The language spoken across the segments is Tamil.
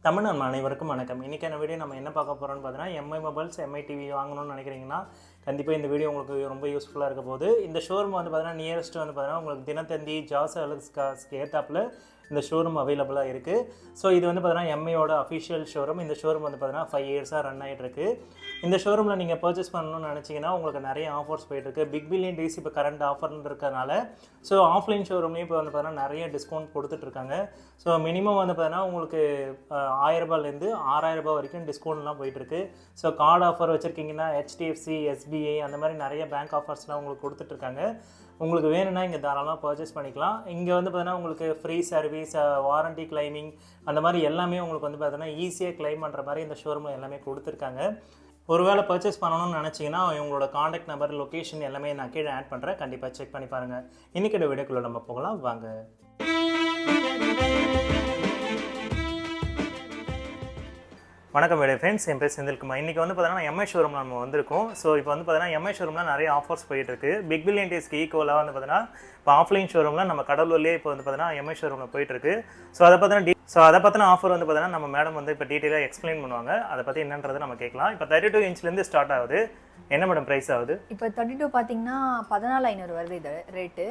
தமிழ் நம்ம அனைவருக்கும் வணக்கம். இன்றைக்கான வீடியோ நம்ம என்ன பார்க்க போகிறோம்னு பார்த்தீங்கன்னா, எம்ஐ மொபைல்ஸ் எம்ஐ டிவி வாங்கணும்னு நினைக்கிறீங்கன்னா கண்டிப்பாக இந்த வீடியோ உங்களுக்கு ரொம்ப யூஸ்ஃபுல்லாக இருக்க போகுது. இந்த ஷோரூம் வந்து பார்த்தீங்கன்னா நியரஸ்ட் வந்து பார்த்தீங்கன்னா உங்களுக்கு தினத்தந்தி ஜாஸ் அலஸ்காஸ்க்கு ஏற்றாப்பில் இந்த ஷோரூம் அவைலபிளாக இருக்குது. ஸோ இது வந்து பார்த்தீங்கன்னா எம்ஐயோட அஃபிஷியல் ஷோரூம். இந்த ஷோரூம் வந்து பார்த்தீங்கன்னா 5 இயர்ஸாக ரன் ஆகிட்டு இருக்கு. இந்த ஷோரூமில் நீங்கள் பர்ச்சேஸ் பண்ணணும்னு நினச்சிங்கன்னா உங்களுக்கு நிறைய ஆஃபர்ஸ் போயிட்டுருக்கு. பிக் பில்லியன் டேஸ் இப்போ கரண்ட் ஆஃபர்னு இருக்கிறதுனால ஸோ ஆஃப்லைன் ஷோரூம்லேயும் இப்போ வந்து பார்த்தீங்கன்னா நிறைய டிஸ்கவுண்ட் கொடுத்துட்ருக்காங்க. ஸோ மினிமம் வந்து பார்த்தீங்கன்னா உங்களுக்கு 1000 ரூபாயிலேருந்து 6000 ரூபாய் வரைக்கும் டிஸ்கவுண்ட்லாம் போயிட்டுருக்கு. ஸோ கார்டு ஆஃபர் வச்சுருக்கீங்கன்னா HDFC, SBI அந்த மாதிரி நிறைய பேங்க் ஆஃபர்ஸ்லாம் உங்களுக்கு கொடுத்துட்ருக்காங்க. உங்களுக்கு வேணும்னா இங்கே தாராளமாக பர்ச்சேஸ் பண்ணிக்கலாம். இங்கே வந்து பார்த்தீங்கன்னா உங்களுக்கு ஃப்ரீ சர்வீஸ், வாரண்டி கிளைமிங் அந்த மாதிரி எல்லாமே உங்களுக்கு வந்து பார்த்தீங்கன்னா ஈஸியாக கிளைம் பண்ணுற மாதிரி இந்த ஷோரூமில் எல்லாமே கொடுத்துருக்காங்க. ஒருவேளை பர்ச்சேஸ் பண்ணணும்னு நினச்சிங்கன்னா உங்களோட காண்டாக்ட் நம்பர், லொக்கேஷன் எல்லாமே நான் கீழே ஆட் பண்ணுறேன். கண்டிப்பாக செக் பண்ணி பாருங்கள். இன்றைக்கி வீடியோக்குள்ளே நம்ம போகலாம் வாங்க. வணக்கம் வீடியோ ஃப்ரெண்ட்ஸ், என் பேர் செந்தில்குமார். இன்றைக்கி வந்து பார்த்தீங்கன்னா எம்ஐ ஷோரூமில் நம்ம வந்திருக்கோம். ஸோ இப்போ வந்து பார்த்தீங்கன்னா எம்ஐ ஷோரூமில் நிறைய ஆஃபர்ஸ் போயிட்டுருக்கு. பிக் பில்லியன் டேஸ்க்கு ஈக்குவலாக வந்து பார்த்தீங்கன்னா இப்போ ஆஃப்லைன் ஷோரூமில் நம்ம கடலூர்லேயே இப்போ வந்து பார்த்தீங்கன்னா எம்ஐ ஷோரூமில் போயிட்டுருக்கு. ஸோ அதை பற்றின ஆஃபர் வந்து பார்த்தீங்கன்னா நம்ம மேடம் வந்து இப்போ டீட்டெயிலாக எக்ஸ்பிளைன் பண்ணுவாங்க. அதை பற்றி என்னன்றது நம்ம கேட்கலாம். இப்போ 32 இன்ச்லேருந்து ஸ்டார்ட் ஆகுது. என்ன மேடம் ப்ரைஸ் ஆகுது? இப்போ 32 பார்த்தீங்கன்னா 14500 வருது இது ரேட்டு.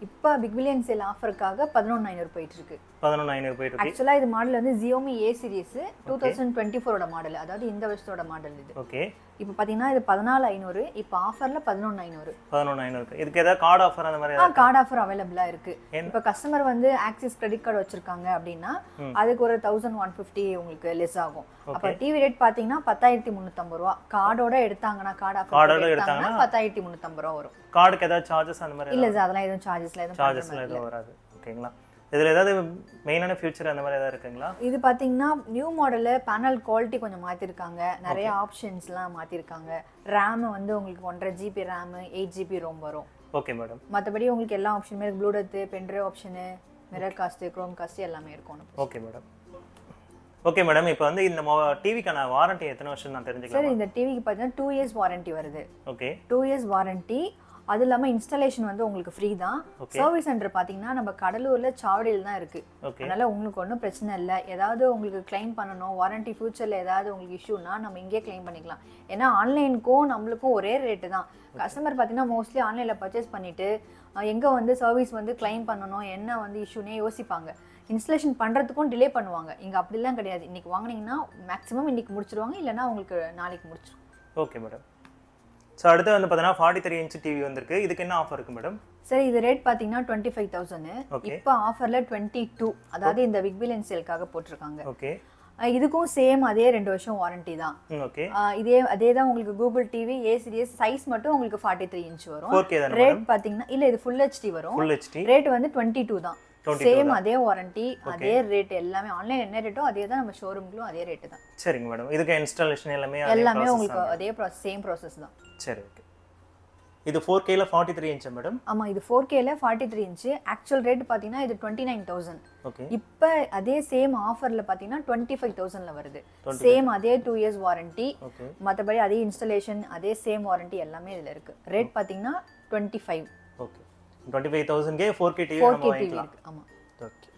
இப்போ பிக் பில்லியன் சேல் ஆஃபருக்காக 11900 போயிட்டு இருக்கு. 11900 போயிட்டு இருக்கு. ஆக்சுவலாக இது மாடல் வந்து Xiaomi A சீரிஸ் 2024 மாடல், அதாவது இந்த வருஷத்தோட மாடல் இது. ஓகே. இப்போ பார்த்தீங்கன்னா இது 14500, இப்போ ஆஃபரில் 11900. 11900. இதுக்கு ஏதாவது கார்டு ஆஃபர் அந்த மாதிரி? கார்டு ஆஃபர் அவைலபிளாக இருக்கு. இப்போ கஸ்டமர் வந்து ஆக்சிஸ் கிரெடிட் கார்டு வச்சிருக்காங்க அப்படின்னா அதுக்கு ஒரு 1150 உங்களுக்கு லெஸ் ஆகும். அப்போ டிவி ரேட் பார்த்தீங்கன்னா 10350 ரூபா. கார்டோட எடுத்தாங்கன்னா கார்டு ஆஃபர் எடுத்தாங்கன்னா 10350 ரூபா வரும். கார்டுக்கு ஏதாவது சார்ஜஸ் அந்த மாதிரி? இல்லை சார், அதெல்லாம் எதுவும் சார்ஜஸ்ல எதுவும் வராது. ஓகேங்களா. இதில் ஏதாவது மெயினான ஃபியூச்சர் அந்த மாதிரி ஏதாவது இருக்குங்களா? இது பார்த்தீங்கன்னா நியூ மாடலு, பேனல் குவாலிட்டி கொஞ்சம் மாற்றிருக்காங்க, நிறைய ஆப்ஷன்ஸ்லாம் மாற்றிருக்காங்க. ரேம் வந்து உங்களுக்கு 1.5 GB ரேமு, 8 GB ரோம் வரும். Okay madam. மற்றபடி உங்களுக்கு எல்லா ஆப்ஷனுமே Bluetooth, pendrive option, mirror cast, Chrome cast எல்லாமே இருக்கும். Okay madam. ஓகே மேடம், இப்போ வந்து இந்த டிவிக்கான வாரண்டி எத்தனை வருஷம் நான் தெரிஞ்சுக்கலாம்? சார், இந்த டிவிக்கு பார்த்தீங்கன்னா 2 இயர்ஸ் வாரண்டி வருது. ஓகே. 2 years warranty. அது இல்லாமல் இன்ஸ்டாலேஷன் வந்து உங்களுக்கு ஃப்ரீ தான். சர்வீஸ் சென்டர் பார்த்தீங்கன்னா நம்ம கடலூரில் சாவடியில் தான் இருக்குது. அதனால் உங்களுக்கு ஒன்றும் பிரச்சனை இல்லை. ஏதாவது உங்களுக்கு கிளைம் பண்ணணும், வாரண்டி ஃபியூச்சரில் ஏதாவது உங்களுக்கு இஷ்யூனா நம்ம இங்கே கிளைம் பண்ணிக்கலாம். ஏன்னா ஆன்லைனுக்கும் நம்மளுக்கும் ஒரே ரேட்டு தான். கஸ்டமர் பார்த்தீங்கன்னா மோஸ்ட்லி ஆன்லைனில் பர்ச்சேஸ் பண்ணிவிட்டு எங்கே வந்து சர்வீஸ் வந்து கிளைம் பண்ணணும், என்ன வந்து இஷ்யூனே யோசிப்பாங்க. இன்ஸ்டாலேஷன் பண்ணுறதுக்கும் டிலே பண்ணுவாங்க. இங்கே அப்படிலாம் கிடையாது. இன்றைக்கி வாங்கினீங்கன்னா மேக்ஸிமம் இன்றைக்கி முடிச்சிருவாங்க, இல்லைனா உங்களுக்கு நாளைக்கு முடிச்சிடும். Okay madam. ஸோ அடுத்து வந்து பார்த்தீங்கன்னா 43 இன்ச் டிவி வந்திருக்கு. இதுக்கு என்ன ஆஃபர் இருக்குது மேடம்? சரி, இது ரேட் பார்த்தீங்கன்னா 25,000. இப்போ ஆஃபரில் 22, அதாவது இந்த பிக் பில்லியன் சேலுக்காக போட்டிருக்காங்க. ஓகே. இதுக்கும் சேம் அதே 2 வருஷம் வாரண்டி தான். ஓகே. அதே தான் உங்களுக்கு Google TV A series size மட்டும் உங்களுக்கு 43 இன்ச் வரும். ரேட் பார்த்தீங்கன்னா இல்லை, இது ஃபுல் HD வரும். ரேட் வந்து 22 தான். சேம் அதே வாரண்டி, அதே ரேட், எல்லாமே ஆன்லைன் என்ன ரேட்டோ அதே தான், நம்ம ஷோரூம்லயும் அதே ரேட்டு தான். சரிங்க மேடம். இதுக்கு இன்ஸ்டாலேஷன் எல்லாமே உங்களுக்கு அதே சேம் ப்ராசஸ் தான். சரி, ஓகே. இது 4K ல 43 இன்ச் மேடம்? ஆமா, இது 4K ல 43 இன்ச். ஆக்சுவல் ரேட் பாத்தீங்கன்னா இது 29000. ஓகே. இப்போ அதே சேம் ஆஃபர்ல பாத்தீங்கன்னா 25000ல வருது. சேம் அதே 2 இயர்ஸ் வாரண்டி. மத்தபடி அதே இன்ஸ்டாலேஷன், அதே சேம் வாரண்டி எல்லாமே இதுல இருக்கு. ரேட் பாத்தீங்கன்னா 25. ஓகே. 25,000 4K டிவி நம்ம வாங்கிக்கலாம். ஆமா. ஓகே.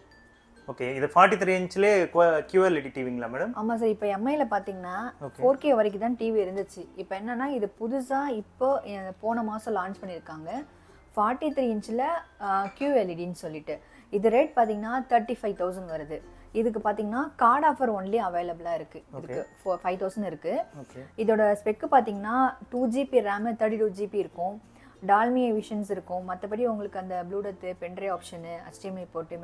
ஓகே. இது 43 இன்ச்லயே QLED டிவிங்களா மேடம்? ஆமா சார். இப்போ எம்ஐல பாத்தீங்கன்னா 4K வரைக்கும் தான் டிவி இருந்துச்சு. இப்போ என்னன்னா இது புதுசா இப்போ போன மாசம் லான்ச் பண்ணிருக்காங்க 43 இன்ச்ல QLEDன்னு சொல்லிட்டு. இது ரேட் பாத்தீங்கன்னா 35,000 வருது. இதுக்கு பாத்தீங்கன்னா கார்டு ஆஃபர் ஒன்லி அவைலபிளா இருக்கு. இதுக்கு 5000 இருக்கு. இதோட ஸ்பெக் பாத்தீங்கன்னா 2 GB ரேம், 32 GB இருக்கும். டால்மி விஷன்ஸ் இருக்கும். மற்றபடி உங்களுக்கு அந்த ப்ளூடூத், பென்ட்ரைவ் ஆப்ஷனு, HDMI போட்டு,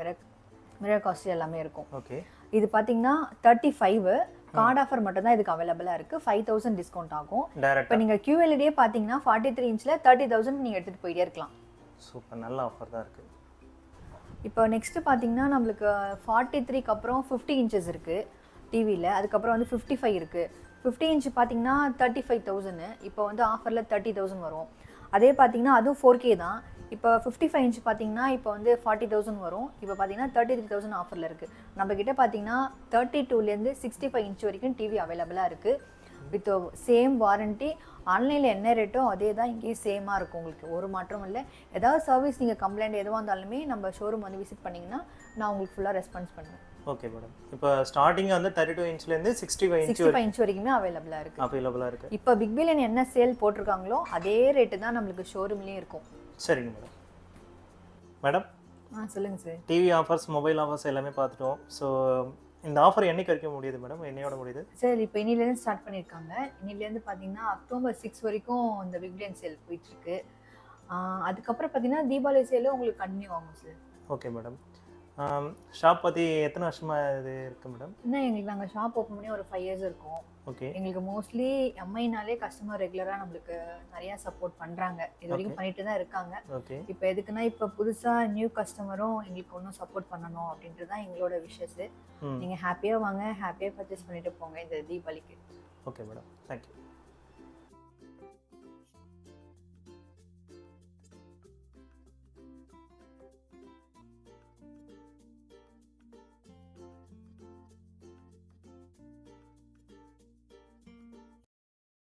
மிரர் காஸ்ட் எல்லாமே இருக்கும். ஓகே. இது பார்த்தீங்கன்னா 35. கார்டு ஆஃபர் மட்டும் தான் இதுக்கு அவைலபிளாக இருக்குது. 5000 டிஸ்கவுண்ட் ஆகும். இப்போ நீங்கள் QLED பார்த்தீங்கன்னா 43 இன்ச்சில் 30,000 நீங்கள் எடுத்துகிட்டு போயிட்டே இருக்கலாம். சூப்பர், நல்ல ஆஃபர் தான் இருக்குது. இப்போ நெக்ஸ்ட் பார்த்தீங்கன்னா நம்மளுக்கு 43க்கு அப்புறம் 50 இன்ச்சஸ் இருக்குது டிவியில். அதுக்கப்புறம் வந்து 55 இருக்குது. 50 இன்ச் பார்த்தீங்கன்னா 35,000. இப்போ வந்து ஆஃபரில் 30,000 வரும். அதே பார்த்தீங்கன்னா அதுவும் 4K தான். இப்போ 55 இன்ச் பார்த்தீங்கன்னா இப்போ வந்து 40,000 வரும். இப்போ பார்த்தீங்கன்னா 33,000 ஆஃபரில் இருக்குது. நம்மக்கிட்ட பார்த்தீங்கன்னா 32லேருந்து 65 இன்ச் வரைக்கும் டிவி அவைலபிளாக இருக்குது. With same warranty. ஆன்லைனில் என்ன ரேட்டோ அதே தான் இங்கேயும் சேமாக இருக்கும். உங்களுக்கு ஒரு மாற்றம் இல்லை. ஏதாவது சர்வீஸ் நீங்கள் கம்ப்ளைண்ட் எதுவாக இருந்தாலுமே நம்ம ஷோரூம் வந்து விசிட் பண்ணிங்கன்னா நான் உங்களுக்கு ஃபுல்லாக ரெஸ்பான்ஸ் பண்ணுவேன். Okay madam. இப்போ ஸ்டார்டிங் வந்து 32 இன்ச்லேருந்து 65 இன்ச் 65 இன்ச் வரைக்குமே அவைலபிளாக இருக்குது. அவைலபிளாக இருக்குது. இப்போ பிக் பில்லியன் என்ன சேல் போட்டிருக்காங்களோ அதே ரேட்டு தான் நம்மளுக்கு ஷோரூம்லேயும் இருக்கும். சரிங்க மேடம். மேடம் சொல்லுங்கள் sir. TV offers, mobile offers எல்லாமே பார்த்துட்டோம். ஸோ இந்த ஆஃபர் என்னைக்கு வரைக்கும் முடியுது மேடம்? என்னையோட முடியுது சார்? இப்போ இன்னிலேருந்து ஸ்டார்ட் பண்ணியிருக்காங்க. இன்னிலேருந்து பார்த்தீங்கன்னா அக்டோபர் 6 வரைக்கும் இந்த பிக் பில்லியன் சேல் போயிட்டுருக்கு. அதுக்கப்புறம் பார்த்தீங்கன்னா தீபாவளி சேலும் உங்களுக்கு கண்டினியூ ஆகும் சார். Okay madam. ஷாப் பற்றி எத்தனை வருஷமாக இது இருக்குது மேடம்? இன்னும் எங்களுக்கு நாங்கள் ஷாப் ஓப்பன் பண்ணி ஒரு 5 இயர்ஸ் இருக்கும். ஓகே. எங்களுக்கு மோஸ்ட்லி எம்ஐனாலே கஸ்டமர் ரெகுலராக நம்மளுக்கு நிறையா சப்போர்ட் பண்ணுறாங்க. இது வரைக்கும் பண்ணிட்டு தான் இருக்காங்க. ஓகே. இப்போ எதுக்குன்னா இப்போ புதுசாக நியூ கஸ்டமரும் எங்களுக்கு ஒன்றும் சப்போர்ட் பண்ணணும் அப்படின்ட்டு தான் எங்களோட விஷயஸு. நீங்கள் ஹாப்பியாக வாங்க, ஹாப்பியாக பர்ச்சேஸ் பண்ணிட்டு போங்க இந்த தீபாவளிக்கு. Okay madam, thank you.